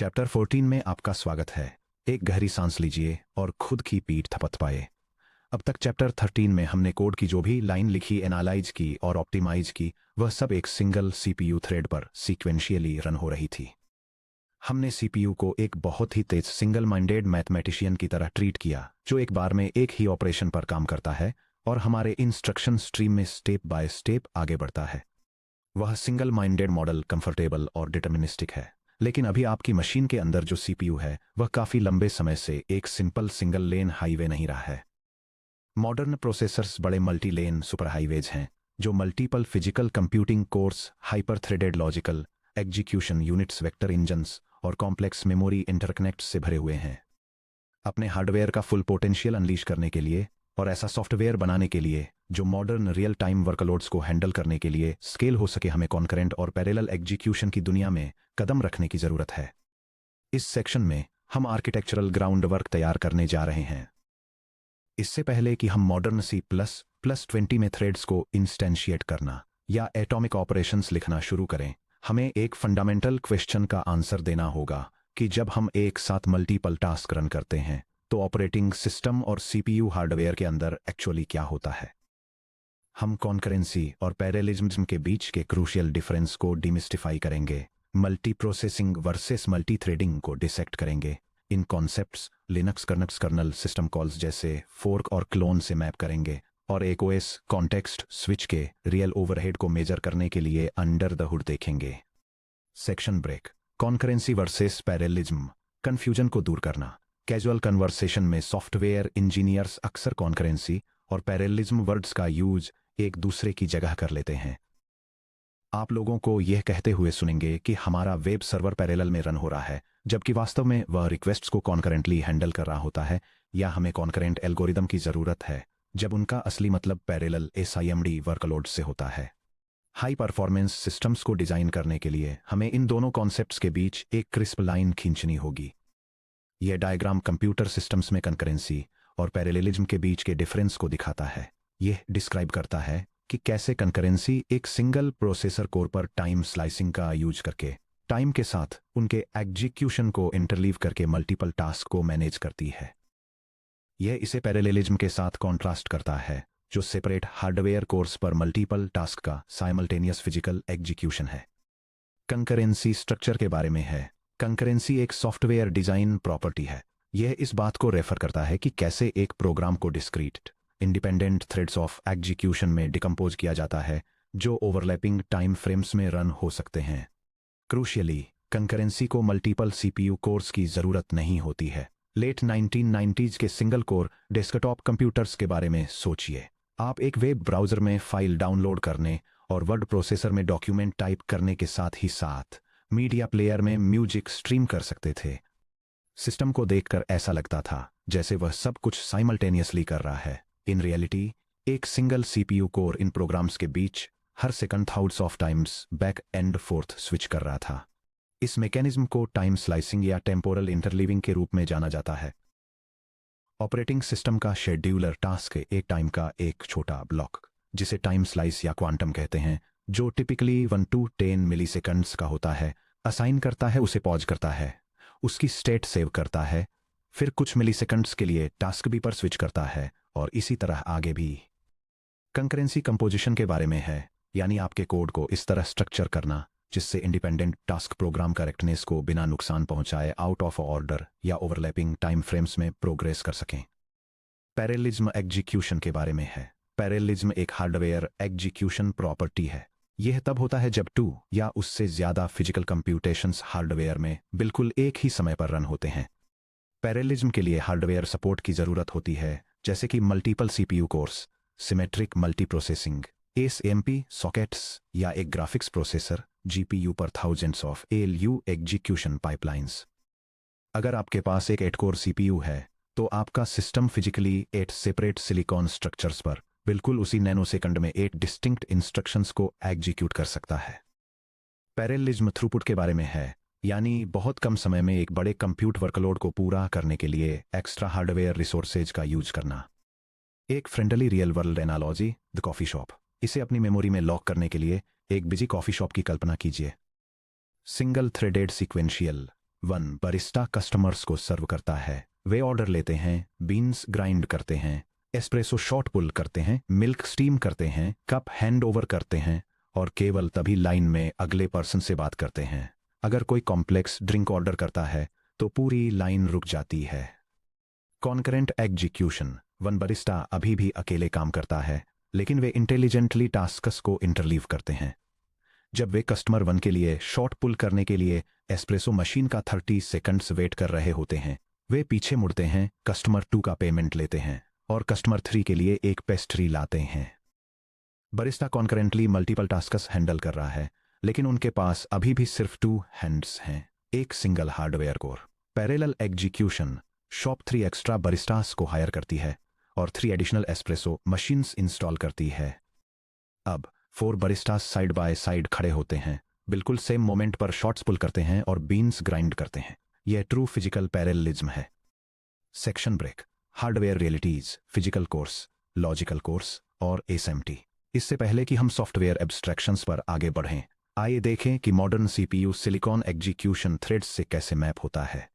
Chapter 14 में आपका स्वागत है। एक गहरी सांस लीजिए और खुद की पीठ थपथपाए। अब तक चैप्टर 13 में हमने कोड की जो भी लाइन लिखी, एनालाइज की और ऑप्टिमाइज की, वह सब एक सिंगल सीपीयू थ्रेड पर सीक्वेंशियली रन हो रही थी। हमने सीपीयू को एक बहुत ही तेज सिंगल माइंडेड मैथमेटिशियन की तरह ट्रीट किया, जो एक बार में एक ही ऑपरेशन पर काम करता है और हमारे इंस्ट्रक्शन स्ट्रीम में स्टेप बाय स्टेप आगे बढ़ता है। वह सिंगल माइंडेड मॉडल कंफर्टेबल और डिटर्मिनिस्टिक है, लेकिन अभी आपकी मशीन के अंदर जो सीपीयू है वह काफी लंबे समय से एक सिंपल सिंगल लेन हाईवे नहीं रहा है। मॉडर्न प्रोसेसर्स बड़े मल्टी लेन सुपर हाईवेज हैं, जो multiple physical computing course, hyper threaded logical execution units, vector engines और कॉम्प्लेक्स मेमोरी इंटरकनेक्ट्स से भरे हुए हैं। अपने हार्डवेयर का फुल पोटेंशियल अनलीश करने के लिए और ऐसा सॉफ्टवेयर बनाने के लिए जो मॉडर्न रियल टाइम वर्कलोड्स को हैंडल करने के लिए स्केल हो सके, हमें कॉन्करेंट और पैरेलल एग्जीक्यूशन की दुनिया में कदम रखने की जरूरत है। इस सेक्शन में हम आर्किटेक्चरल ग्राउंड वर्क तैयार करने जा रहे हैं। इससे पहले कि हम मॉडर्न C++20 में थ्रेड्स को इंस्टेंशिएट करना या एटॉमिक ऑपरेशंस लिखना शुरू करें, हमें एक फंडामेंटल क्वेश्चन का आंसर देना होगा कि जब हम एक साथ मल्टीपल टास्क रन करते हैं तो ऑपरेटिंग सिस्टम और सीपीयू हार्डवेयर के अंदर एक्चुअली क्या होता है। हम कॉन्करेंसी और पैरेललिज्म के बीच के क्रूशियल डिफरेंस को डिमिस्टिफाई करेंगे, multi processing versus multi threading को डिसेक्ट करेंगे, इन concepts Linux kernel system calls जैसे फोर्क और क्लोन से मैप करेंगे और एक ओएस कॉन्टेक्स्ट स्विच के रियल ओवरहेड को मेजर करने के लिए अंडर द हुड देखेंगे। Section break. Concurrency versus parallelism, confusion को दूर करना। कैजुअल कन्वर्सेशन में सॉफ्टवेयर इंजीनियर्स अक्सर कॉन्करेंसी और पैरेललिज्म वर्ड्स का यूज एक दूसरे की जगह कर लेते हैं। आप लोगों को यह कहते हुए सुनेंगे कि हमारा वेब सर्वर पैरेलल में रन हो रहा है, जबकि वास्तव में वह रिक्वेस्ट्स को कॉन्करेंटली हैंडल कर रहा होता है, या हमें कॉन्करेंट एल्गोरिदम की जरूरत है जब उनका असली मतलब पैरेलल SIMD वर्कलोड से होता है। हाई परफॉर्मेंस सिस्टम्स को डिजाइन करने के लिए हमें इन दोनों कॉन्सेप्ट्स के बीच एक क्रिस्प लाइन खींचनी होगी। यह डायग्राम कंप्यूटर सिस्टम्स में कंकरेंसी और पैरेललिज्म के बीच के डिफरेंस को दिखाता है। यह डिस्क्राइब करता है कि कैसे कंकरेंसी एक सिंगल प्रोसेसर कोर पर टाइम स्लाइसिंग का यूज करके टाइम के साथ उनके एग्जीक्यूशन को इंटरलीव करके मल्टीपल टास्क को मैनेज करती है। यह इसे पैरेललिज्म के साथ कॉन्ट्रास्ट करता है, जो सेपरेट हार्डवेयर कोर्स पर मल्टीपल टास्क का साइमल्टेनियस फिजिकल एग्जीक्यूशन है। कंकरेंसी स्ट्रक्चर के बारे में है। कंकरेंसी एक सॉफ्टवेयर डिजाइन प्रॉपर्टी है। यह इस बात को रेफर करता है कि कैसे एक प्रोग्राम को discrete independent threads of execution में डिकम्पोज किया जाता है, जो ओवरलैपिंग टाइम फ्रेम्स में रन हो सकते हैं। क्रूशियली, कंकरेंसी को मल्टीपल सीपीयू कोर्स की जरूरत नहीं होती है। लेट 1990s के सिंगल कोर डेस्कटॉप कंप्यूटर्स के बारे में सोचिए। आप एक वेब ब्राउजर में फाइल डाउनलोड करने और वर्ड प्रोसेसर में डॉक्यूमेंट टाइप करने के साथ ही साथ मीडिया प्लेयर में म्यूजिक स्ट्रीम कर सकते थे। सिस्टम को देखकर ऐसा लगता था जैसे वह सब कुछ साइमल्टेनियसली कर रहा है। इन रियलिटी, एक सिंगल सीपीयू कोर इन प्रोग्राम्स के बीच हर second thousands of times back and forth switch कर रहा था। इस मैकेनिज्म को टाइम स्लाइसिंग या टेम्पोरल इंटरलीविंग के रूप में जाना जाता है। ऑपरेटिंग सिस्टम का शेड्यूलर टास्क एक टाइम का एक छोटा ब्लॉक, जिसे टाइम स्लाइस या क्वांटम कहते हैं, जो टिपिकली 1 to 10 मिलीसेकंड्स का होता है, असाइन करता है, उसे पॉज करता है, उसकी स्टेट सेव करता है, फिर कुछ मिलीसेकंड्स के लिए टास्क बी पर स्विच करता है और इसी तरह आगे भी। कंकरेंसी कंपोजिशन के बारे में है, यानी आपके कोड को इस तरह स्ट्रक्चर करना जिससे इंडिपेंडेंट टास्क प्रोग्राम करेक्टनेस को बिना नुकसान पहुंचाए आउट ऑफ ऑर्डर या ओवरलैपिंग टाइम फ्रेम्स में प्रोग्रेस कर सकें। पैरेललिज्म एग्जीक्यूशन के बारे में है। पैरेललिज्म एक हार्डवेयर एग्जीक्यूशन प्रॉपर्टी है। यह तब होता है जब 2 या उससे ज्यादा फिजिकल कंप्यूटेशंस हार्डवेयर में बिल्कुल एक ही समय पर रन होते हैं। पैरेललिज्म के लिए हार्डवेयर सपोर्ट की जरूरत होती है, जैसे कि multiple CPU course, symmetric multi processing, SMP sockets या एक ग्राफिक्स प्रोसेसर GPU पर thousands of ALU execution pipelines. अगर आपके पास एक 8 कोर CPU है तो आपका system physically 8 separate silicon structures पर बिल्कुल उसी नैनोसेकंड में 8 डिस्टिंक्ट इंस्ट्रक्शंस को एग्जीक्यूट कर सकता है। पैरेललिज्म थ्रूपुट के बारे में है, यानी बहुत कम समय में एक बड़े कंप्यूट वर्कलोड को पूरा करने के लिए एक्स्ट्रा हार्डवेयर रिसोर्सेज का यूज करना। एक friendly real world analogy, the coffee shop. इसे अपनी मेमोरी में लॉक करने के लिए एक बिजी कॉफी शॉप की कल्पना कीजिए। Single threaded sequential one barista customers को सर्व करता है। वे ऑर्डर लेते हैं, बीन्स ग्राइंड करते हैं, एस्प्रेसो शॉट पुल करते हैं, मिल्क स्टीम करते हैं, कप हैंड ओवर करते हैं और केवल तभी लाइन में अगले पर्सन से बात करते हैं। अगर कोई कॉम्प्लेक्स ड्रिंक ऑर्डर करता है तो पूरी लाइन रुक जाती है। Concurrent execution. वन बरिस्टा अभी भी अकेले काम करता है, लेकिन वे इंटेलिजेंटली टास्क्स को इंटरलीव करते हैं। जब वे कस्टमर वन के लिए शॉट पुल करने के लिए एस्प्रेसो मशीन का 30 सेकंड्स वेट कर रहे होते हैं, वे पीछे मुड़ते हैं, कस्टमर 2 का पेमेंट लेते हैं और कस्टमर 3 के लिए एक पेस्ट्री लाते हैं। Barista concurrently multiple tasks handle कर रहा है, लेकिन उनके पास अभी भी सिर्फ 2 हैंड्स हैं, एक single hardware core. Parallel execution. Shop 3 extra baristas को हायर करती है और 3 एडिशनल एस्प्रेसो मशीन्स इंस्टॉल करती है। अब 4 बरिस्टास साइड बाय साइड खड़े होते हैं, बिल्कुल सेम मोमेंट पर शॉट्स पुल करते हैं और बीन्स ग्राइंड करते हैं। यह ट्रू फिजिकल पैरेललिज्म है। Section break. Hardware realities, physical cores, logical cores और एसएमटी। इससे पहले कि हम सॉफ्टवेयर एब्स्ट्रैक्शंस पर आगे बढ़ें, आइए देखें कि modern CPU silicon execution threads से कैसे मैप होता है।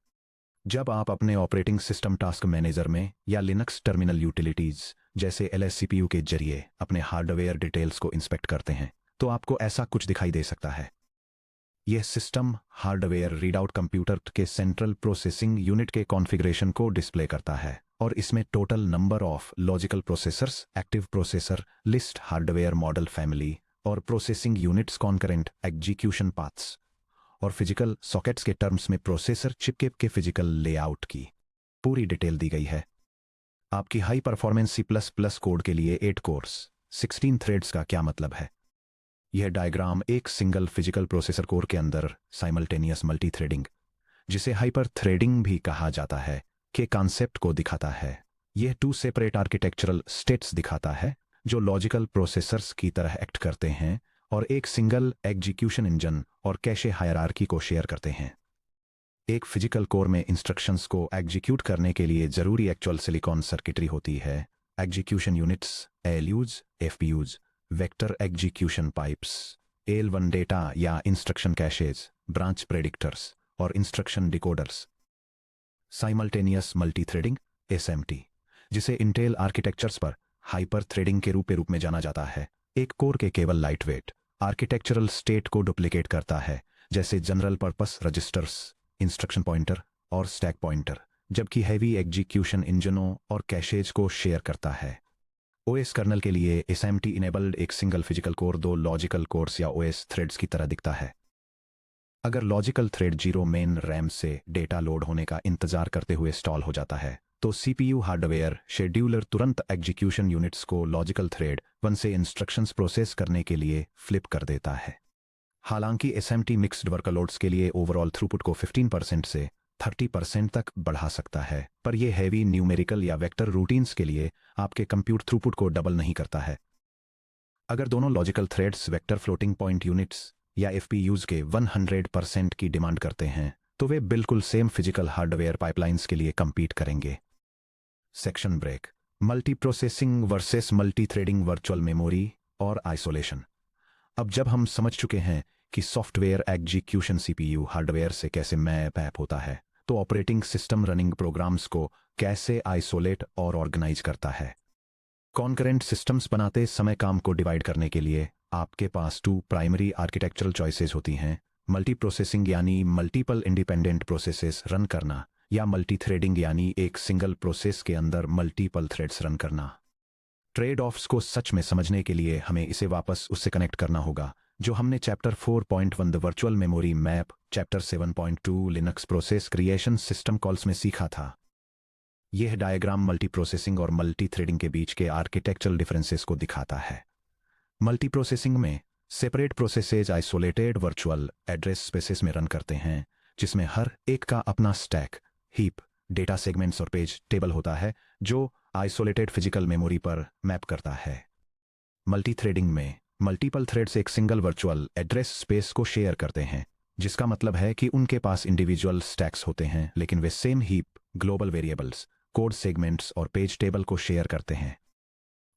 जब आप अपने ऑपरेटिंग सिस्टम टास्क मैनेजर में या लिनक्स टर्मिनल यूटिलिटीज जैसे LSCPU के जरिए अपने हार्डवेयर डिटेल्स को इंस्पेक्ट करते हैं, तो आपको ऐसा कुछ दिखाई दे सकता है। यह सिस्टम हार्डवेयर रीडआउट कंप्यूटर के सेंट्रल प्रोसेसिंग यूनिट के कॉन्फ़िगरेशन को डिस्प्ले करता है और इसमें total number of logical processors, active processor list, hardware model family और processing units, concurrent execution paths और फिजिकल सॉकेट्स के टर्म्स में प्रोसेसर चिप के फिजिकल लेआउट की पूरी डिटेल दी गई है। आपकी हाई परफॉर्मेंस C++ कोड के लिए 8 कोर्स 16 थ्रेड्स का क्या मतलब है? यह डायग्राम एक सिंगल फिजिकल प्रोसेसर कोर के अंदर साइमल्टेनियस मल्टीथ्रेडिंग, जिसे हाइपर थ्रेडिंग भी कहा जाता है, के कॉन्सेप्ट को दिखाता है। यह 2 सेपरेट आर्किटेक्चरल स्टेट्स दिखाता है जो लॉजिकल प्रोसेसर्स की तरह एक्ट करते हैं और एक सिंगल एग्जीक्यूशन इंजन और कैशे हायरार्की को शेयर करते हैं। एक फिजिकल कोर में इंस्ट्रक्शंस को एग्जीक्यूट करने के लिए जरूरी एक्चुअल सिलिकॉन सर्किटरी होती है। Execution units, ALUs, FPUs, vector execution pipes, AL1 data या इंस्ट्रक्शन कैशेज, ब्रांच प्रेडिक्टर्स और instruction decoders. Simultaneous multithreading, SMT, जिसे इंटेल आर्किटेक्चर्स पर हाइपर थ्रेडिंग के रूप में जाना जाता है, एक कोर के केवल लाइटवेट आर्किटेक्चरल स्टेट को डुप्लीकेट करता है, जैसे general purpose registers, instruction pointer और स्टैक पॉइंटर, जबकि हैवी एग्जीक्यूशन इंजनों और कैशेज को शेयर करता है। OS कर्नल के लिए SMT इनेबल्ड एक single physical core 2 logical course या OS थ्रेड्स की तरह दिखता है। अगर लॉजिकल थ्रेड 0 मेन रैम से डेटा लोड होने का इंतजार करते हुए स्टॉल हो जाता है, तो CPU हार्डवेयर शेड्यूलर तुरंत एग्जीक्यूशन यूनिट्स को लॉजिकल थ्रेड 1 से इंस्ट्रक्शंस प्रोसेस करने के लिए फ्लिप कर देता है। हालांकि SMT मिक्स्ड वर्कलोड्स के लिए ओवरऑल थ्रूपुट को 15% से 30% तक बढ़ा सकता है, पर यह हैवी न्यूमेरिकल या वेक्टर रूटीन्स के लिए आपके कंप्यूट थ्रूपुट को डबल नहीं करता है। अगर दोनों logical threads vector floating point units या FPUs के 100% की डिमांड करते हैं, तो वे बिल्कुल सेम फिजिकल हार्डवेयर पाइपलाइंस के लिए कंपीट करेंगे। Section break. Multi processing versus multi threading, virtual memory और आइसोलेशन। अब जब हम समझ चुके हैं कि सॉफ्टवेयर एग्जीक्यूशन CPU हार्डवेयर से कैसे मैप होता है, तो ऑपरेटिंग सिस्टम रनिंग प्रोग्राम्स को कैसे आइसोलेट और ऑर्गेनाइज करता है। कॉन्करेंट सिस्टम्स बनाते समय काम को डिवाइड करने के लिए आपके पास 2 प्राइमरी आर्किटेक्चरल चॉइसेस होती हैं, मल्टी प्रोसेसिंग यानी मल्टीपल इंडिपेंडेंट प्रोसेसेस रन करना, या मल्टी थ्रेडिंग यानी एक सिंगल प्रोसेस के अंदर मल्टीपल थ्रेड्स रन करना। ट्रेड ऑफ्स को सच में समझने के लिए हमें इसे वापस उससे कनेक्ट करना होगा जो हमने chapter 4.1 the virtual memory map, chapter 7.2 Linux process creation system calls में सीखा था। यह डायग्राम मल्टी प्रोसेसिंग और मल्टी थ्रेडिंग के बीच के आर्किटेक्चरल डिफरेंसेस को दिखाता है। मल्टी प्रोसेसिंग में separate processes isolated virtual address spaces में रन करते हैं, जिसमें हर एक का अपना स्टैक, हीप, डेटा सेगमेंट्स और पेज टेबल होता है जो आइसोलेटेड फिजिकल मेमोरी पर मैप करता है। मल्टी थ्रेडिंग में मल्टीपल थ्रेड्स एक सिंगल वर्चुअल एड्रेस स्पेस को शेयर करते हैं, जिसका मतलब है कि उनके पास इंडिविजुअल स्टैक्स होते हैं, लेकिन वे same heap, global variables, code segments और पेज टेबल को शेयर करते हैं।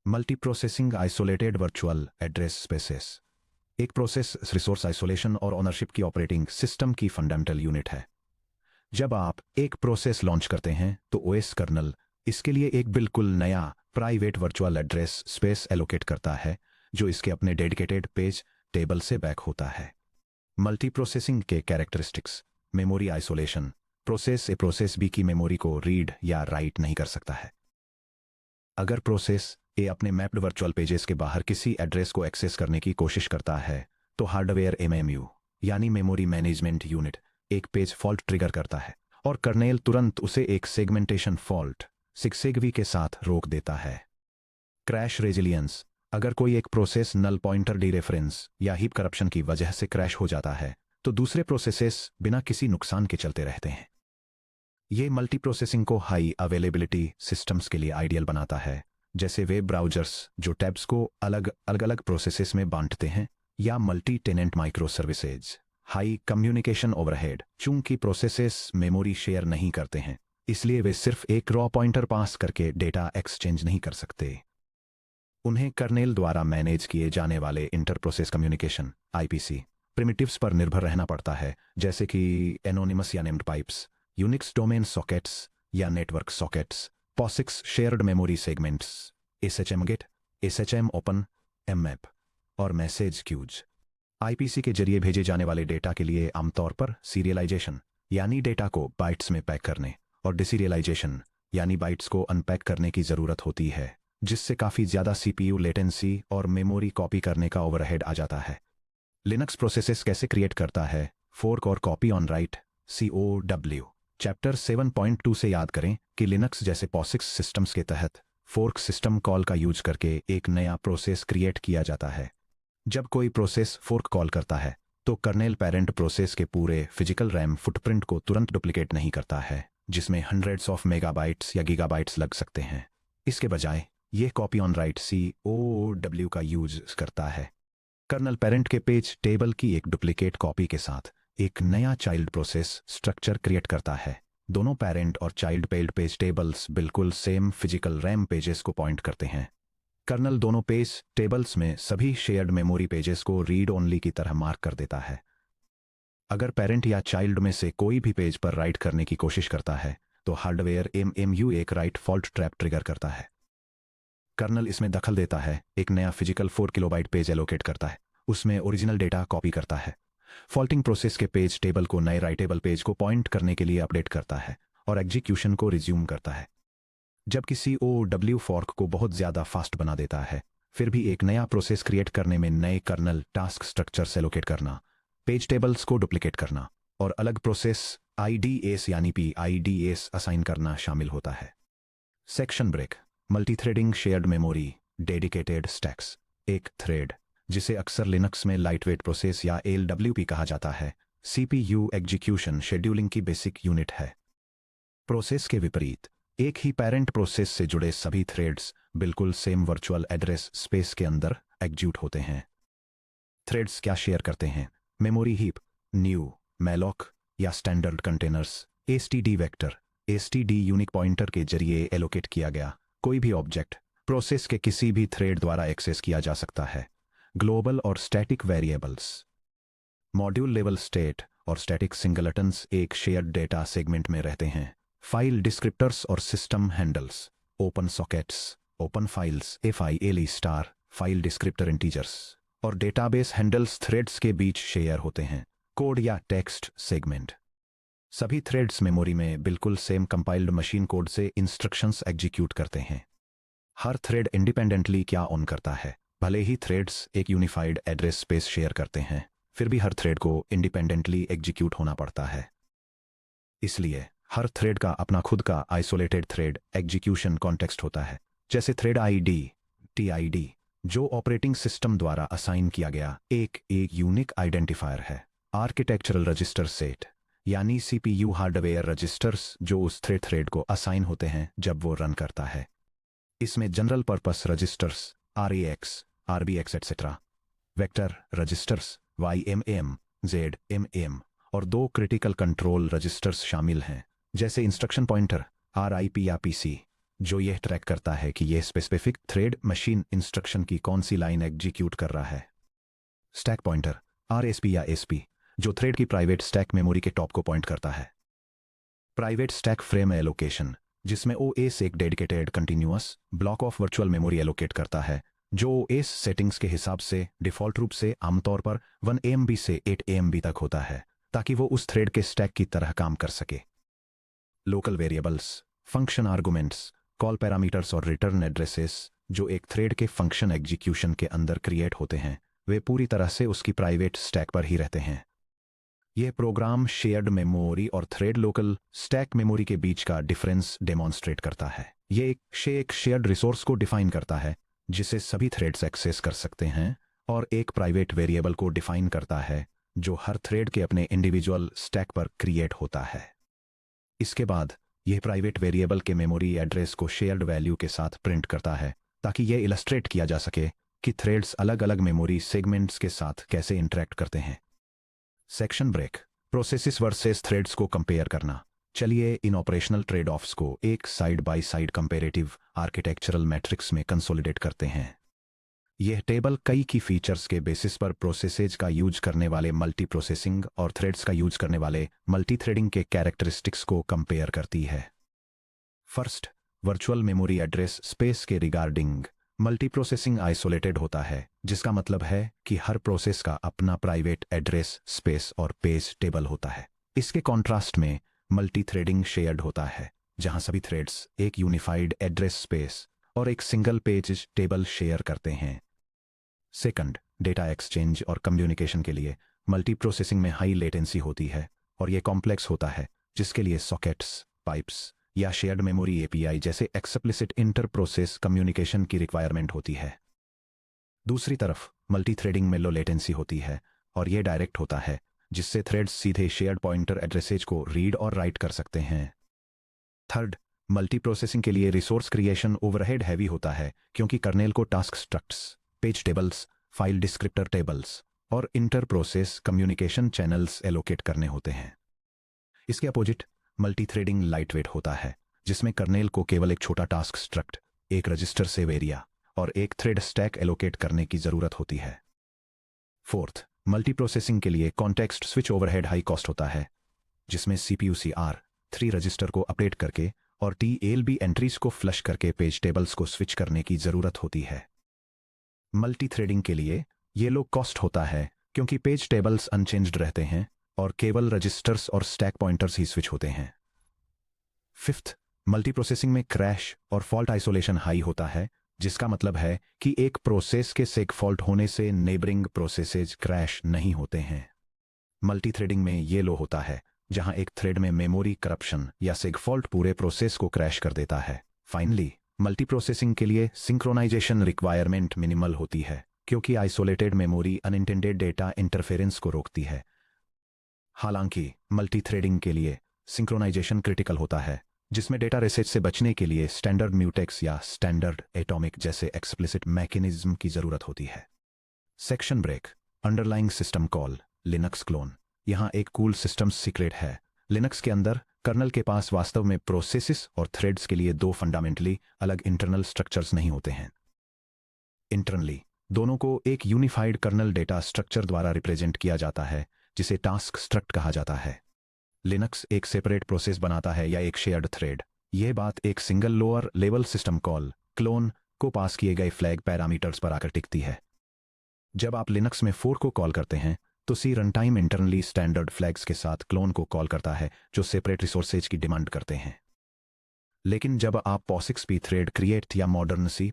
Multi processing isolated virtual address spaces एक प्रोसेस रिसोर्स आइसोलेशन और ओनरशिप की ऑपरेटिंग सिस्टम की फंडामेंटल यूनिट है। जब आप एक प्रोसेस लॉन्च करते हैं तो ओएस कर्नल इसके लिए एक बिल्कुल नया private virtual address space allocate करता है जो इसके अपने डेडिकेटेड पेज टेबल से बैक होता है। मल्टी प्रोसेसिंग के characteristics. Memory isolation. Process A process B की मेमोरी को रीड या राइट नहीं कर सकता है। अगर प्रोसेस ए अपने मैप्ड वर्चुअल पेजेस के बाहर किसी एड्रेस को एक्सेस करने की कोशिश करता है तो हार्डवेयर एमएमयू यानी मेमोरी मैनेजमेंट यूनिट एक पेज फॉल्ट ट्रिगर करता है और कर्नेल तुरंत उसे एक सेगमेंटेशन फॉल्ट सिगसेगवी के साथ रोक देता है। Crash resilience. अगर कोई एक प्रोसेस नल पॉइंटर डीरेफरेंस या हीप करप्शन की वजह से क्रैश हो जाता है तो दूसरे प्रोसेसेस बिना किसी नुकसान के चलते रहते हैं। ये मल्टी प्रोसेसिंग को हाई अवेलेबिलिटी सिस्टम्स के लिए आइडियल बनाता है, जैसे वेब ब्राउजर्स जो टैब्स को अलग अलग प्रोसेसेस में बांटते हैं, या multi tenant micro services. High communication overhead. चूंकि प्रोसेसेस मेमोरी शेयर नहीं करते हैं इसलिए वे सिर्फ एक रॉ पॉइंटर पास करके डेटा एक्सचेंज नहीं कर सकते। उन्हें कर्नेल द्वारा मैनेज किए जाने वाले inter process communication IPC primitives पर निर्भर रहना पड़ता है, जैसे कि एनोनिमस या named pipes, Unix domain sockets या network sockets, POSIX shared memory segments, SHM get, SHM open, mmap और मैसेज क्यूज। आईपीसी के जरिए भेजे जाने वाले डेटा के लिए आमतौर पर सीरियलाइजेशन यानी डेटा को बाइट्स में पैक करने और डिसीरियलाइजेशन यानी बाइट्स को अनपैक करने की जरूरत होती है, जिससे काफी ज्यादा सीपीयू लेटेंसी और मेमोरी कॉपी करने का ओवरहेड आ जाता है। लिनक्स प्रोसेसेस कैसे क्रिएट करता है? फोर्क और copy on right COW। Chapter 7.2 से याद करें कि लिनक्स जैसे पॉसिक्स सिस्टम्स के तहत फोर्क सिस्टम कॉल का यूज करके एक नया प्रोसेस क्रिएट किया जाता है। जब कोई प्रोसेस फोर्क कॉल करता है तो कर्नेल पेरेंट प्रोसेस के पूरे फिजिकल रैम फुटप्रिंट को तुरंत डुप्लीकेट नहीं करता है, जिसमें हंड्रेड्स ऑफ मेगाबाइट्स या गीगाबाइट्स लग सकते हैं। इसके बजाय यह कॉपी ऑन राइट COW का यूज करता है। कर्नल पेरेंट के पेज टेबल की एक डुप्लीकेट कॉपी के साथ एक नया चाइल्ड प्रोसेस स्ट्रक्चर क्रिएट करता है। दोनों पेरेंट और चाइल्ड पेज टेबल्स बिल्कुल सेम फिजिकल रैम पेजेस को पॉइंट करते हैं। कर्नल दोनों पेज टेबल्स में सभी शेयर्ड मेमोरी पेजेस को रीड ओनली की तरह मार्क कर देता है। अगर पेरेंट या चाइल्ड में से कोई भी पेज पर राइट करने की कोशिश करता है तो हार्डवेयर एमएमयू एक राइट फॉल्ट ट्रैप ट्रिगर करता है। कर्नल इसमें दखल देता है, एक नया फिजिकल 4 किलोबाइट पेज एलोकेट करता है, उसमें ओरिजिनल डेटा कॉपी करता है, फॉल्टिंग प्रोसेस के पेज टेबल को नए राइटेबल पेज को पॉइंट करने के लिए अपडेट करता है और एग्जीक्यूशन को रिज्यूम करता है। जबकि COW फॉर्क को बहुत ज्यादा फास्ट बना देता है, फिर भी एक नया प्रोसेस क्रिएट करने में नए कर्नल टास्क स्ट्रक्चर्स एलोकेट करना, पेज टेबल्स को डुप्लीकेट करना और अलग प्रोसेस IDS यानी PIDS असाइन करना शामिल होता है। Section break. Multithreading shared memory dedicated stacks. एक थ्रेड, जिसे अक्सर लिनक्स में लाइटवेट प्रोसेस या LWP कहा जाता है, CPU एग्जीक्यूशन शेड्यूलिंग की बेसिक यूनिट है। प्रोसेस के विपरीत, एक ही पेरेंट प्रोसेस से जुड़े सभी थ्रेड्स बिल्कुल सेम वर्चुअल एड्रेस स्पेस के अंदर एग्जीक्यूट होते हैं। थ्रेड्स क्या शेयर करते हैं? मेमोरी हीप, न्यू, मैलॉक या standard containers. STD vector, STD unique pointer के जरिए एलोकेट किया गया कोई भी ऑब्जेक्ट प्रोसेस के किसी भी थ्रेड द्वारा एक्सेस किया जा सकता है। ग्लोबल और static variables. Module level state और स्टैटिक सिंगलटन्स एक शेयर्ड डेटा सेगमेंट में रहते हैं। फाइल डिस्क्रिप्टर्स और system handles. Open sockets, open files, FILE star, file descriptor integers और डेटाबेस हैंडल्स थ्रेड्स के बीच शेयर होते हैं। कोड या टेक्स्ट सेगमेंट। सभी थ्रेड्स मेमोरी में बिल्कुल सेम कंपाइल्ड मशीन कोड से इंस्ट्रक्शंस एग्जीक्यूट करते हैं। हर थ्रेड इंडिपेंडेंटली क्या ऑन करता है? भले ही थ्रेड्स एक यूनिफाइड एड्रेस स्पेस शेयर करते हैं, फिर भी हर थ्रेड को इंडिपेंडेंटली एग्जीक्यूट होना पड़ता है। इसलिए हर थ्रेड का अपना खुद का आइसोलेटेड थ्रेड एग्जीक्यूशन कॉन्टेक्स्ट होता है, जैसे थ्रेड ID TID, जो ऑपरेटिंग सिस्टम द्वारा असाइन किया गया एक यूनिक आइडेंटिफायर है। आर्किटेक्चरल रजिस्टर सेट यानी CPU हार्डवेयर रजिस्टर्स जो उस थ्रेड को असाइन होते हैं जब वो रन करता है। इसमें general purpose registers RAX, RBX etcetera, vector registers YMM, ZMM और 2 क्रिटिकल कंट्रोल रजिस्टर्स शामिल हैं, जैसे इंस्ट्रक्शन पॉइंटर RIP या PC, जो यह ट्रैक करता है कि यह स्पेसिफिक थ्रेड मशीन इंस्ट्रक्शन की कौन सी लाइन एग्जीक्यूट कर रहा है। स्टैक पॉइंटर RSP या SP, जो थ्रेड की प्राइवेट स्टैक मेमोरी के टॉप को पॉइंट करता है। प्राइवेट स्टैक फ्रेम एलोकेशन, जिसमें ओएस एक dedicated continuous block of virtual memory allocate करता है, जो ओएस सेटिंग्स के हिसाब से डिफ़ॉल्ट रूप से आमतौर पर 1 AMB से 8 AMB तक होता है, ताकि वो उस थ्रेड के स्टैक की तरह काम कर सके। Local variables, function arguments, call parameters और रिटर्न एड्रेसेस जो एक थ्रेड के फंक्शन एग्जीक्यूशन के अंदर क्रिएट होते हैं, वे पूरी तरह से उसकी प्राइवेट स्टैक पर ही रहते हैं। यह प्रोग्राम शेयर्ड मेमोरी और थ्रेड लोकल स्टैक मेमोरी के बीच का डिफरेंस डेमोन्स्ट्रेट करता है। यह एक शेयर्ड रिसोर्स को डिफाइन करता है जिसे सभी थ्रेड्स एक्सेस कर सकते हैं, और एक प्राइवेट वेरिएबल को डिफाइन करता है जो हर थ्रेड के अपने इंडिविजुअल स्टैक पर क्रिएट होता है। इसके बाद यह प्राइवेट वेरिएबल के मेमोरी एड्रेस को शेयर्ड वैल्यू के साथ प्रिंट करता है, ताकि यह इलस्ट्रेट किया जा सके कि थ्रेड्स अलग अलग मेमोरी सेगमेंट्स के साथ कैसे इंटरेक्ट करते हैं। Section break, processes versus threads को कंपेयर करना। चलिए इन ऑपरेशनल ट्रेड ऑफ्स को एक side by side comparative architectural matrix में कंसोलिडेट करते हैं। यह टेबल कई की फीचर्स के बेसिस पर प्रोसेसेज का यूज करने वाले मल्टी प्रोसेसिंग और थ्रेड्स का यूज करने वाले मल्टी थ्रेडिंग के कैरेक्टरिस्टिक्स को कंपेयर करती है। First, virtual memory address space के रिगार्डिंग मल्टी प्रोसेसिंग आइसोलेटेड होता है, जिसका मतलब है कि हर प्रोसेस का अपना प्राइवेट एड्रेस स्पेस और पेज टेबल होता है। इसके कॉन्ट्रास्ट में मल्टी थ्रेडिंग शेयर्ड होता है, जहां सभी थ्रेड्स एक यूनिफाइड एड्रेस स्पेस और एक सिंगल पेज टेबल शेयर करते हैं। सेकंड, डेटा एक्सचेंज और कम्युनिकेशन के लिए मल्टी प्रोसेसिंग में हाई लेटेंसी होती है और यह कॉम्प्लेक्स होता है, जिसके लिए सॉकेट्स, पाइप्स या शेयर्ड मेमोरी एपीआई जैसे एक्सप्लिसिट इंटर प्रोसेस कम्युनिकेशन की रिक्वायरमेंट होती है। दूसरी तरफ मल्टी थ्रेडिंग में लो लेटेंसी होती है और यह डायरेक्ट होता है, जिससे थ्रेड्स सीधे शेयर्ड पॉइंटर एड्रेसेज को रीड और राइट कर सकते हैं। थर्ड, मल्टी प्रोसेसिंग के लिए रिसोर्स क्रिएशन ओवरहेड हैवी होता है, क्योंकि कर्नेल को task structs, page tables, file descriptor tables और inter process communication channels allocate करने होते हैं। इसके अपोजिट मल्टी थ्रेडिंग लाइटवेट होता है, जिसमें कर्नेल को केवल एक छोटा टास्क स्ट्रक्ट, एक रजिस्टर सेव एरिया और एक थ्रेड स्टैक एलोकेट करने की जरूरत होती है। फोर्थ, मल्टी प्रोसेसिंग के लिए context switch overhead high cost होता है, जिसमें CPU CR3 रजिस्टर को अपडेट करके और TLB एंट्रीज को फ्लश करके पेज टेबल्स को स्विच करने की जरूरत होती है। मल्टी थ्रेडिंग के लिए ये लो कॉस्ट होता है, क्योंकि पेज टेबल्स अनचेंज्ड रहते हैं और केवल रजिस्टर्स और स्टैक पॉइंटर्स ही स्विच होते हैं। फिफ्थ, मल्टी प्रोसेसिंग में क्रैश और फॉल्ट आइसोलेशन हाई होता है, जिसका मतलब है कि एक प्रोसेस के सेग फॉल्ट होने से नेबरिंग प्रोसेसेज क्रैश नहीं होते हैं। मल्टी थ्रेडिंग में ये लो होता है, जहां एक थ्रेड में मेमोरी करप्शन या सेग फॉल्ट पूरे प्रोसेस को क्रैश कर देता है। फाइनली, मल्टी प्रोसेसिंग के लिए सिंक्रोनाइजेशन रिक्वायरमेंट मिनिमल होती है, क्योंकि isolated memory unintended data interference को रोकती है। हालांकि मल्टी थ्रेडिंग के लिए सिंक्रोनाइजेशन क्रिटिकल होता है, जिसमें डेटा रेसेज से बचने के लिए स्टैंडर्ड म्यूटेक्स या स्टैंडर्ड एटॉमिक जैसे एक्सप्लिसिट मैकेनिज्म की जरूरत होती है। Section break, underlying system call, Linux clone. यहां एक कूल सिस्टम सीक्रेट है। लिनक्स के अंदर कर्नल के पास वास्तव में प्रोसेसेस और थ्रेड्स के लिए दो फंडामेंटली अलग इंटरनल स्ट्रक्चर्स नहीं होते हैं। इंटरनली दोनों को एक यूनिफाइड कर्नल डेटा स्ट्रक्चर द्वारा रिप्रेजेंट किया जाता है, जिसे टास्क स्ट्रक्ट कहा जाता है। लिनक्स एक सेपरेट प्रोसेस बनाता है या एक शेयर्ड थ्रेड। यह बात एक single lower level system call clone को पास किए गए फ्लैग पैरामीटर्स पर आकर टिकती है। जब आप लिनक्स में फोर्क को कॉल करते हैं, तो सी रनटाइम इंटरनली स्टैंडर्ड फ्लैग्स के साथ क्लोन को कॉल करता है, जो सेपरेट रिसोर्सेज की डिमांड करते हैं। लेकिन जब आप POSIX थ्रेड क्रिएट या मॉडर्न C++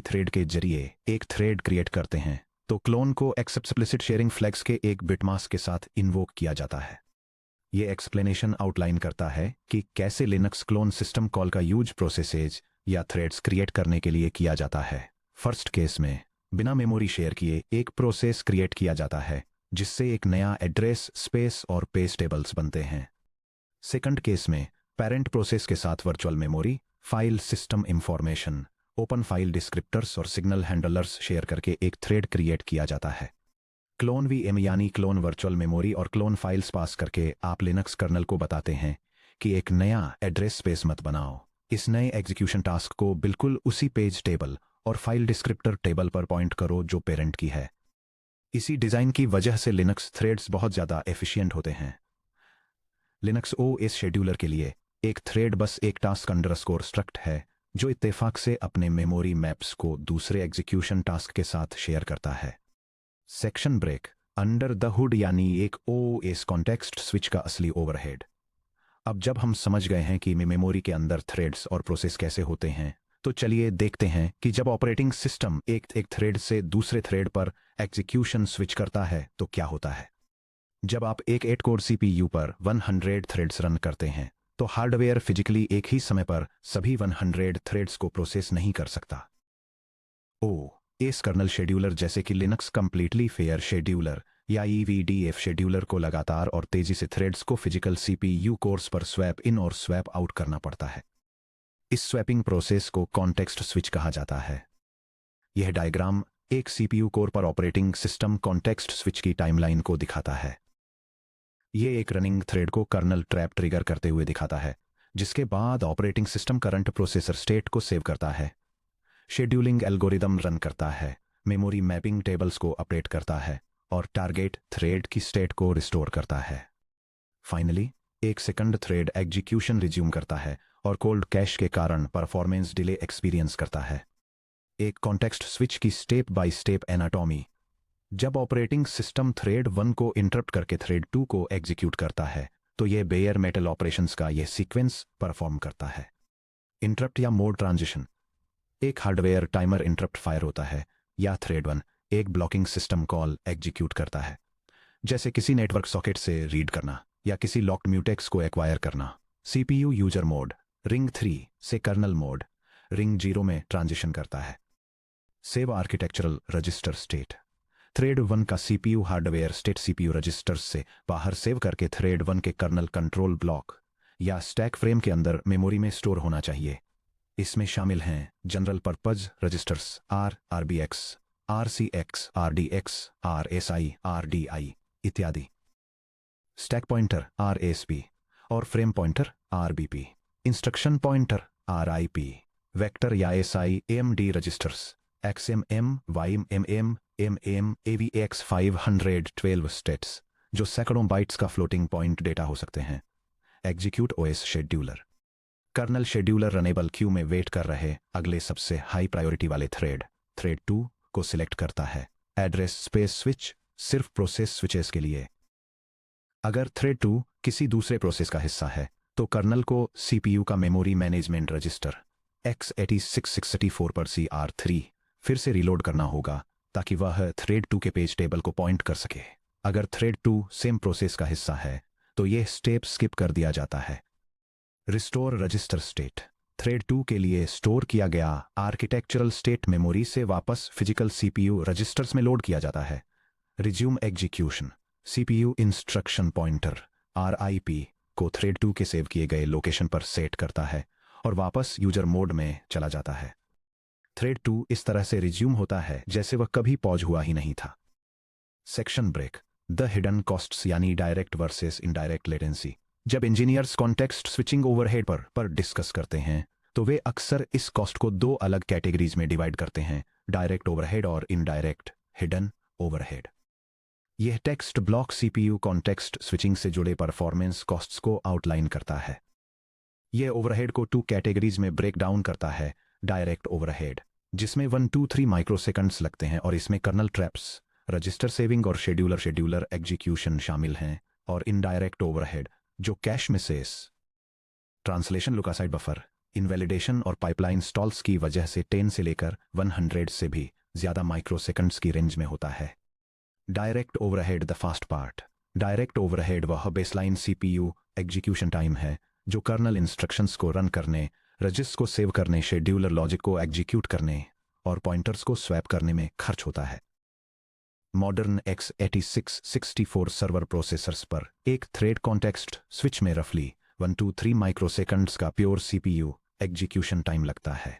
थ्रेड के जरिए एक थ्रेड क्रिएट करते हैं, तो क्लोन को एक्सप्लिसिट शेयरिंग फ्लैग्स के एक बिटमास्क के साथ इन्वोक किया जाता है। यह एक्सप्लेनेशन आउटलाइन करता है कि कैसे लिनक्स क्लोन सिस्टम कॉल का यूज प्रोसेसेज या थ्रेड्स क्रिएट करने के लिए किया जाता है। फर्स्ट केस में बिना मेमोरी शेयर किए एक प्रोसेस क्रिएट किया जाता है, जिससे एक नया एड्रेस स्पेस और पेज टेबल्स बनते हैं। सेकंड केस में पेरेंट प्रोसेस के साथ virtual memory, file system information, open file descriptors और सिग्नल हैंडलर्स शेयर करके एक थ्रेड क्रिएट किया जाता है। क्लोन VM यानी क्लोन वर्चुअल मेमोरी और क्लोन फाइल्स पास करके आप लिनक्स कर्नल को बताते हैं कि एक नया एड्रेस स्पेस मत बनाओ। इस नए एग्जीक्यूशन टास्क को बिल्कुल उसी पेज टेबल और फाइल डिस्क्रिप्टर टेबल पर पॉइंट करो जो पेरेंट की है। इसी डिजाइन की वजह से लिनक्स थ्रेड्स बहुत ज्यादा एफिशिएंट होते हैं। लिनक्स ओएस शेड्यूलर के लिए एक थ्रेड बस एक टास्क अंडरस्कोर स्ट्रक्ट है जो इत्तेफाक से अपने मेमोरी मैप्स को दूसरे एग्जीक्यूशन टास्क के साथ शेयर करता है। Section break under the hood यानी एक ओएस कॉन्टेक्स्ट स्विच का असली ओवरहेड। अब जब हम समझ गए हैं कि मेमोरी के अंदर थ्रेड्स और प्रोसेस कैसे होते हैं, तो चलिए देखते हैं कि जब ऑपरेटिंग सिस्टम एक थ्रेड से दूसरे थ्रेड पर एग्जीक्यूशन स्विच करता है तो क्या होता है। जब आप एक 8 कोर सीपीयू पर 100 थ्रेड्स रन करते हैं तो हार्डवेयर फिजिकली एक ही समय पर सभी 100 थ्रेड्स को प्रोसेस नहीं कर सकता। ओएस कर्नल शेड्यूलर जैसे कि लिनक्स कंप्लीटली फेयर शेड्यूलर या ईवीडीएफ शेड्यूलर को लगातार और तेजी से थ्रेड्स को फिजिकल सीपीयू कोर्स पर स्वैप इन और स्वैप आउट करना पड़ता है। इस स्वैपिंग प्रोसेस को कॉन्टेक्स्ट स्विच कहा जाता है। यह डायग्राम एक सीपीयू कोर पर ऑपरेटिंग सिस्टम कॉन्टेक्स्ट स्विच की टाइमलाइन को दिखाता है। यह एक रनिंग थ्रेड को कर्नल ट्रैप ट्रिगर करते हुए दिखाता है, जिसके बाद operating system current processor state को सेव करता है, शेड्यूलिंग एल्गोरिदम रन करता है, मेमोरी मैपिंग टेबल्स को अपडेट करता है और टारगेट थ्रेड की स्टेट को रिस्टोर करता है। फाइनली एक सेकंड थ्रेड एग्जीक्यूशन रिज्यूम करता है और कोल्ड कैश के कारण परफॉर्मेंस डिले एक्सपीरियंस करता है। एक कॉन्टेक्स्ट स्विच की स्टेप बाय स्टेप एनाटॉमी। जब ऑपरेटिंग सिस्टम थ्रेड 1 को इंटरप्ट करके थ्रेड 2 को एग्जीक्यूट करता है तो यह बेयर मेटल ऑपरेशंस का यह सीक्वेंस परफॉर्म करता है। इंटरप्ट या मोड ट्रांजिशन। एक हार्डवेयर टाइमर इंटरप्ट फायर होता है या थ्रेड 1 एक ब्लॉकिंग सिस्टम कॉल एग्जीक्यूट करता है, जैसे किसी नेटवर्क सॉकेट से रीड करना या किसी लॉक्ड म्यूटेक्स को एक्वायर करना। सीपीयू यूजर मोड रिंग 3 से कर्नल मोड रिंग 0 में ट्रांजिशन करता है। Save architectural register state. Thread 1 का CPU hardware state CPU registers से बाहर सेव करके थ्रेड 1 के कर्नल कंट्रोल ब्लॉक या स्टैक फ्रेम के अंदर मेमोरी में स्टोर होना चाहिए। इसमें शामिल हैं general purpose registers RBX, RCX, RDX, RSI, RDI इत्यादि। स्टैक पॉइंटर आरएसपी और frame pointer RBP. Instruction pointer RIP. Vector या SI MD registers XMM, YMM, MM, AVX 512 states जो सैकड़ों बाइट्स का फ्लोटिंग पॉइंट डेटा हो सकते हैं। Execute OS scheduler. Kernel scheduler runnable queue में वेट कर रहे अगले सबसे हाई प्रायोरिटी वाले थ्रेड 2 को सिलेक्ट करता है। एड्रेस स्पेस स्विच सिर्फ प्रोसेस स्विचेस के लिए। अगर थ्रेड 2 किसी दूसरे प्रोसेस का हिस्सा है तो कर्नल को सीपीयू का मेमोरी मैनेजमेंट रजिस्टर x86 पर CR3 फिर से रिलोड करना होगा ताकि वह थ्रेड 2 के पेज टेबल को पॉइंट कर सके। अगर थ्रेड 2 सेम प्रोसेस का हिस्सा है तो यह स्टेप स्किप कर दिया जाता है। Restore register state. थ्रेड 2 के लिए स्टोर किया गया आर्किटेक्चरल स्टेट मेमोरी से वापस फिजिकल सीपीयू रजिस्टर्स में लोड किया जाता है। Resume execution. CPU instruction pointer RIP को थ्रेड 2 के सेव किए गए लोकेशन पर सेट करता है और वापस यूजर मोड में चला जाता है। थ्रेड 2 इस तरह से रिज्यूम होता है जैसे वह कभी पॉज हुआ ही नहीं था। Section break. The hidden costs यानी डायरेक्ट वर्सेस इनडायरेक्ट लेटेंसी। जब इंजीनियर्स कॉन्टेक्स्ट स्विचिंग ओवरहेड पर डिस्कस करते हैं तो वे अक्सर इस कॉस्ट को दो अलग कैटेगरीज में डिवाइड करते हैं, डायरेक्ट ओवरहेड और इनडायरेक्ट हिडन ओवरहेड। यह text block CPU context switching से जुड़े परफॉर्मेंस कॉस्ट्स को आउटलाइन करता है। यह ओवरहेड को 2 कैटेगरीज में ब्रेक डाउन करता है। डायरेक्ट ओवरहेड जिसमें 1-2-3 माइक्रोसेकंड्स लगते हैं और इसमें कर्नल ट्रैप्स, रजिस्टर सेविंग और शेड्यूलर एग्जीक्यूशन शामिल हैं। और इनडायरेक्ट ओवरहेड जो cache misses, translation lookaside buffer, invalidation और पाइपलाइन स्टॉल्स की वजह से 10 से लेकर 100 से भी ज्यादा माइक्रोसेकंड्स की रेंज में होता है। Direct overhead the fast part. Direct overhead वह बेसलाइन सीपीयू एग्जीक्यूशन टाइम है जो कर्नल इंस्ट्रक्शंस को रन करने, रजिस्टर्स को सेव करने, शेड्यूलर लॉजिक को एग्जीक्यूट करने और पॉइंटर्स को स्वैप करने में खर्च होता है। मॉडर्न x86-64 सर्वर प्रोसेसर्स पर एक थ्रेड कॉन्टेक्स्ट स्विच में रफली 1-3 माइक्रोसेकंड्स का प्योर सीपीयू एग्जीक्यूशन टाइम लगता है,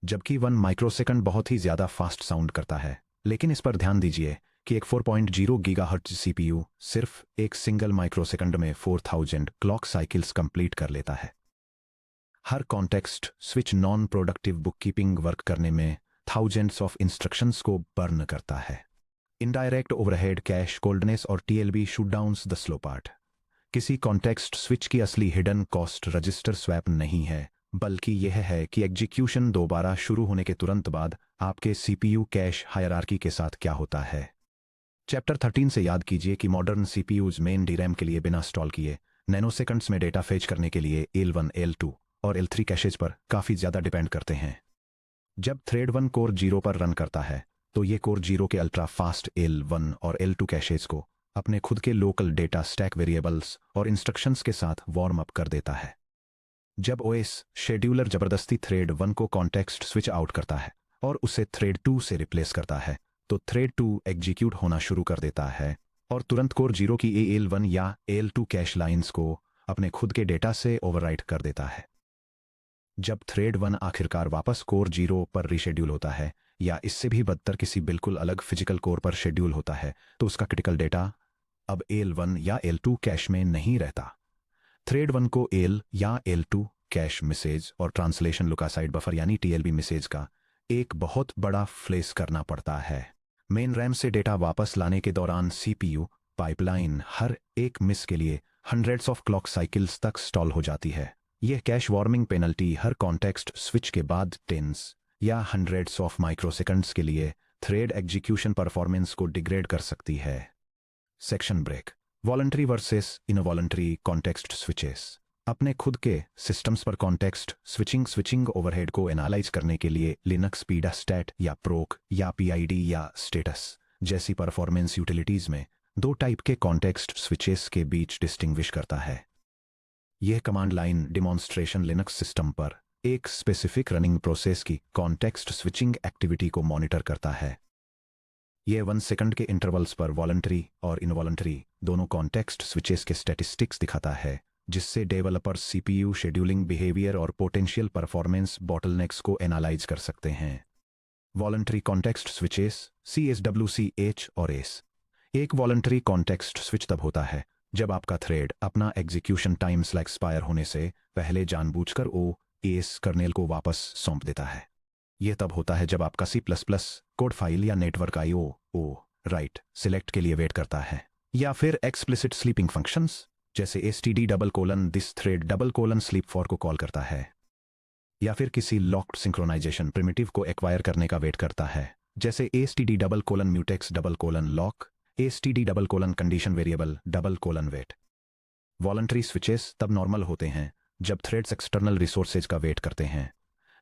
जबकि 1 माइक्रोसेकंड बहुत ही ज्यादा फास्ट साउंड करता है। लेकिन इस पर ध्यान दीजिए कि एक 4.0 गीगाहर्ट्ज सीपीयू सिर्फ एक सिंगल माइक्रोसेकंड में 4000 क्लॉक साइकिल्स कंप्लीट कर लेता है। हर context switch non productive bookkeeping work करने में थाउजेंड्स ऑफ इंस्ट्रक्शंस को बर्न करता है। इनडायरेक्ट ओवरहेड कैश कोल्डनेस और TLB shootdowns the slow part. किसी कॉन्टेक्स्ट स्विच की असली हिडन कॉस्ट रजिस्टर स्वैप नहीं है, बल्कि यह है कि एग्जीक्यूशन दोबारा शुरू होने के तुरंत बाद आपके सीपीयू कैश हायरार्की के साथ क्या होता है। चैप्टर 13 से याद कीजिए कि मॉडर्न सीपीयूज मेन डीरैम के लिए बिना स्टॉल किए नैनोसेकंड्स में डेटा फेच करने के लिए L1, L2 और L3 कैशेज पर काफ़ी ज़्यादा डिपेंड करते हैं। जब थ्रेड 1 कोर 0 पर रन करता है तो ये कोर 0 के अल्ट्रा फास्ट L1 और L2 कैशेज को अपने खुद के लोकल डेटा स्टैक वेरिएबल्स और इंस्ट्रक्शंस के साथ वार्म अप कर देता है। जब ओएस शेड्यूलर जबरदस्ती थ्रेड 1 को कॉन्टेक्स्ट स्विच आउट करता है और उसे थ्रेड 2 से रिप्लेस करता है तो थ्रेड 2 एग्जीक्यूट होना शुरू कर देता है और तुरंत कोर 0 की L1 या L2 कैश लाइंस को अपने खुद के डेटा से ओवरराइट कर देता है। जब थ्रेड 1 आखिरकार वापस कोर 0 पर रीशेड्यूल होता है या इससे भी बदतर किसी बिल्कुल अलग फिजिकल कोर पर शेड्यूल होता है तो उसका क्रिटिकल डेटा अब L1 या L2 कैश में नहीं रहता। थ्रेड 1 को L या L2 कैश मैसेज और ट्रांसलेशन लुकासाइड बफर यानी TLB मैसेज का एक बहुत बड़ा फ्लेस करना पड़ता है। मेन रैम से डेटा वापस लाने के दौरान CPU पाइपलाइन हर एक मिस के लिए हंड्रेड्स ऑफ क्लॉक साइकिल्स तक स्टॉल हो जाती है। यह कैश वार्मिंग पेनल्टी हर कॉन्टेक्स्ट स्विच के बाद टेंस या हंड्रेड्स ऑफ माइक्रोसेकंड्स के लिए थ्रेड एग्जीक्यूशन परफॉर्मेंस को डिग्रेड कर सकती है। Section break. Voluntary versus involuntary context switches. अपने खुद के सिस्टम्स पर कॉन्टेक्स्ट स्विचिंग ओवरहेड को एनालाइज करने के लिए लिनक्स पीडास्टैट या प्रोक या PID या स्टेटस जैसी परफॉर्मेंस यूटिलिटीज में दो टाइप के कॉन्टेक्स्ट स्विचेस के बीच डिस्टिंग्विश करता है। यह command line demonstration Linux system पर एक स्पेसिफिक रनिंग प्रोसेस की कॉन्टेक्स्ट स्विचिंग एक्टिविटी को मॉनिटर करता है। यह 1 सेकंड के इंटरवल्स पर वॉलंटरी और इनवॉलंटरी दोनों कॉन्टेक्स्ट स्विचेस के स्टैटिस्टिक्स दिखाता है, जिससे डेवलपर्स CPU शेड्यूलिंग बिहेवियर और पोटेंशियल परफॉर्मेंस बॉटलनेक्स को एनालाइज कर सकते हैं। वॉलंटरी कॉन्टेक्स्ट स्विचेस CSWCH और ACE। एक वॉलंटरी कॉन्टेक्स्ट स्विच तब होता है जब आपका थ्रेड अपना एग्जीक्यूशन टाइम एक्सपायर होने से पहले जानबूझकर ACE कर्नेल को वापस सौंप देता है। यह तब होता है जब आपका C++ कोड फाइल या नेटवर्क IO राइट सिलेक्ट के लिए वेट करता है, या फिर एक्सप्लिसिट स्लीपिंग फंक्शंस जैसे std::this thread sleep for को कॉल करता है, या फिर किसी लॉक्ड सिंक्रोनाइजेशन प्रिमिटिव को एक्वायर करने का वेट करता है जैसे std::mutex lock std: condition variable wait। Voluntary switches तब नॉर्मल होते हैं जब थ्रेड्स एक्सटर्नल रिसोर्सेज का वेट करते हैं,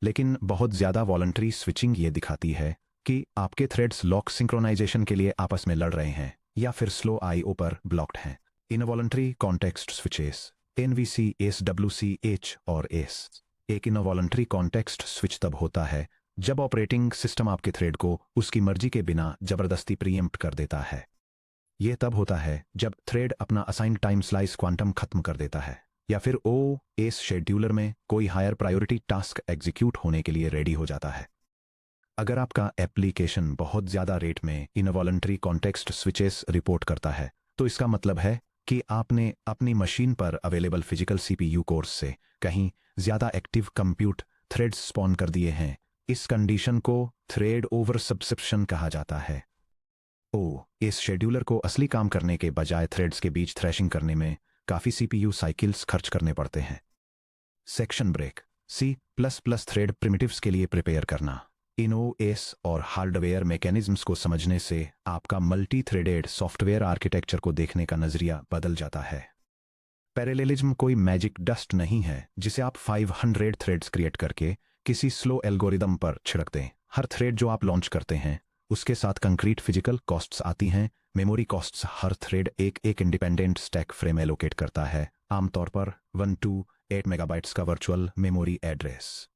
लेकिन बहुत ज़्यादा वॉलंटरी स्विचिंग ये दिखाती है कि आपके थ्रेड्स लॉक सिंक्रोनाइजेशन के लिए आपस में लड़ रहे हैं या फिर स्लो IO पर ब्लॉक्ड हैं। Involuntary context switches NVC SWCH और ACE। एक इनवॉलंटरी कॉन्टेक्स्ट स्विच तब होता है जब ऑपरेटिंग सिस्टम आपके थ्रेड को उसकी मर्जी के बिना जबरदस्ती प्रीएम्प्ट कर देता है। यह तब होता है जब थ्रेड अपना असाइंड टाइम स्लाइस क्वांटम खत्म कर देता है या फिर ACE शेड्यूलर में कोई हायर प्रायोरिटी टास्क एग्जीक्यूट होने के लिए रेडी हो जाता है। अगर आपका एप्लीकेशन बहुत ज़्यादा रेट में इनवॉलंटरी कॉन्टेक्स्ट स्विचेस रिपोर्ट करता है तो इसका मतलब है कि आपने अपनी मशीन पर अवेलेबल फिजिकल CPU कोर्स से कहीं ज़्यादा एक्टिव कंप्यूट थ्रेड्स स्पॉन कर दिए हैं। इस कंडीशन को थ्रेड ओवर सब्सक्रिप्शन कहा जाता है। इस शेड्यूलर को असली काम करने के बजाय थ्रेड्स के बीच थ्रैशिंग करने में काफ़ी CPU साइकिल्स खर्च करने पड़ते हैं। Section break. C++ thread primitives के लिए प्रिपेयर करना। इन OS और हार्डवेयर मैकेनिज्म्स को समझने से आपका मल्टी थ्रेडेड सॉफ्टवेयर आर्किटेक्चर को देखने का नजरिया बदल जाता है। पैरेललिज्म कोई मैजिक डस्ट नहीं है जिसे आप 500 थ्रेड्स क्रिएट करके किसी स्लो एल्गोरिदम पर छिड़क दें। हर थ्रेड जो आप लॉन्च करते हैं उसके साथ कंक्रीट फिजिकल कॉस्ट्स आती हैं। मेमोरी कॉस्ट्स हर थ्रेड एक इंडिपेंडेंट स्टैक फ्रेम एलोकेट करता है, आमतौर पर 128 मेगाबाइट्स का virtual memory address.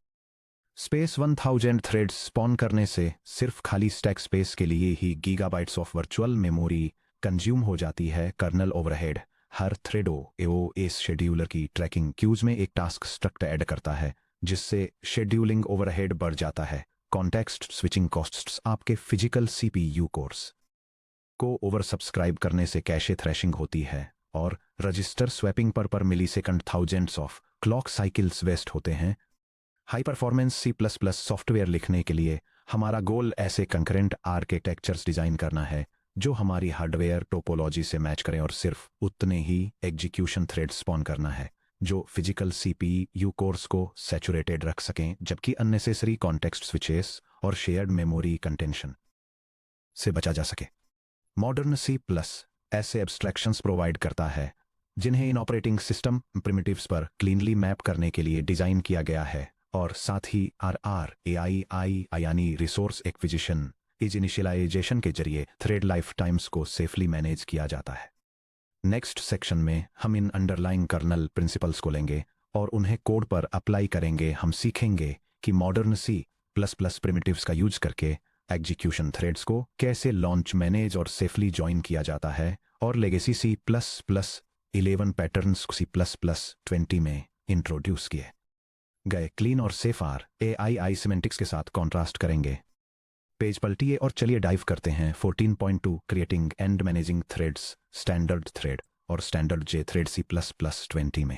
Space 1000 threads spawn करने से सिर्फ खाली स्टैक स्पेस के लिए ही gigabytes of virtual memory consume हो जाती है। कर्नल ओवरहेड हर थ्रेड ACE शेड्यूलर की ट्रैकिंग क्यूज में एक टास्क स्ट्रक्ट ऐड करता है, जिससे शेड्यूलिंग ओवरहेड बढ़ जाता है। कॉन्टेक्स्ट स्विचिंग कॉस्ट्स आपके फिजिकल CPU कोर्स को ओवर सब्सक्राइब करने से कैशे थ्रैशिंग होती है और रजिस्टर स्वैपिंग पर millisecond thousands of clock cycles waste होते हैं। हाई परफॉर्मेंस C++ सॉफ्टवेयर लिखने के लिए हमारा गोल ऐसे कंकरेंट आर्किटेक्चर्स डिजाइन करना है जो हमारी हार्डवेयर टोपोलॉजी से मैच करें और सिर्फ उतने ही एग्जीक्यूशन थ्रेड स्पॉन करना है जो फिजिकल सीपीयू कोर्स को सैचुरेटेड रख सकें, जबकि अननेसेसरी कॉन्टेक्स्ट स्विचेस और शेयर्ड मेमोरी कंटेंशन से बचा जा सके। मॉडर्न सी प्लस ऐसे एब्स्ट्रैक्शंस प्रोवाइड करता है जिन्हें इन ऑपरेटिंग सिस्टम प्रिमिटिव्स पर क्लीनली मैप करने के लिए डिजाइन किया गया है, और साथ ही RRAI यानी रिसोर्स एक्विजिशन इज इनिशियलाइजेशन के जरिए थ्रेड लाइफ टाइम्स को सेफली मैनेज किया जाता है। नेक्स्ट सेक्शन में हम इन अंडरलाइंग कर्नल प्रिंसिपल्स को लेंगे और उन्हें कोड पर अप्लाई करेंगे। हम सीखेंगे कि modern C plus plus primitives का यूज करके एग्जीक्यूशन थ्रेड्स को कैसे लॉन्च, मैनेज और सेफली ज्वाइन किया जाता है, और legacy C plus plus 11 patterns C++20 में इंट्रोड्यूस किए गए क्लीन और सेफ RAI सिमेंटिक्स के साथ कॉन्ट्रास्ट करेंगे। पेज पलटिए और चलिए डाइव करते हैं 14.2 creating and managing threads, standard thread और स्टैंडर्ड J थ्रेड C++20 में।